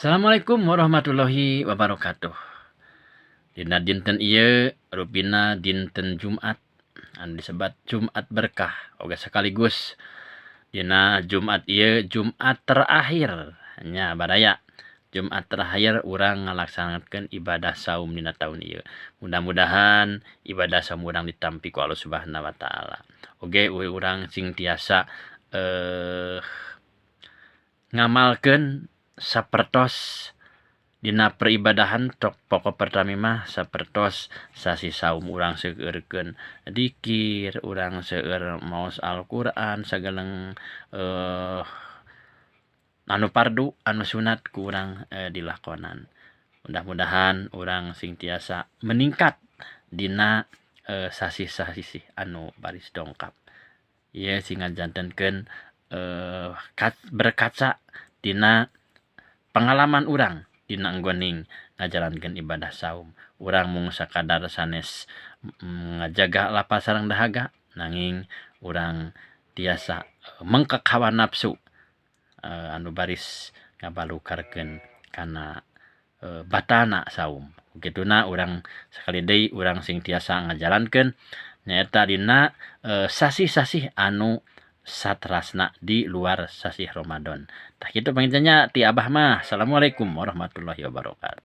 Assalamualaikum warahmatullahi wabarakatuh. Dina dinten ieu rupina dinten Jumat, anu disebat Jumat berkah, oge sekaligus dina Jumat ieu Jumat terakhir nya badaya. Jumat terakhir urang ngalaksanakeun ibadah saum dina taun ieu. Mudah-mudahan ibadah saum urang ditampi ku Allah Subhanahu wa taala. Oge urang sing tiasa ngamalkeun sapertos dina peribadahan pokok pertami mah sapertos sasi saum urang seueurkeun dzikir, urang seueur maos Al-Qur'an, sageleng anu pardu, anu sunat ku urang dilakonan. Mudah-mudahan urang sing tiasa meningkat dina sasih-sasih anu baris dongkap. Ieu sing ngajantenkeun berkaca dina pengalaman urang dina anggoning ngajalankeun ibadah saum. Urang mung sakadar sanes ngajaga lapas sareng dahaga, nanging urang tiasa mengkek hawa nafsu anu baris ngabalukarkeun kana batana saum. Kituna urang sakali deui urang sing tiasa ngajalankeun nyaeta dina sasih-sasih anu saterasna di luar sasih Ramadan. Tah kitu pangijanya ti Abah mah. Assalamualaikum warahmatullahi wabarakatuh.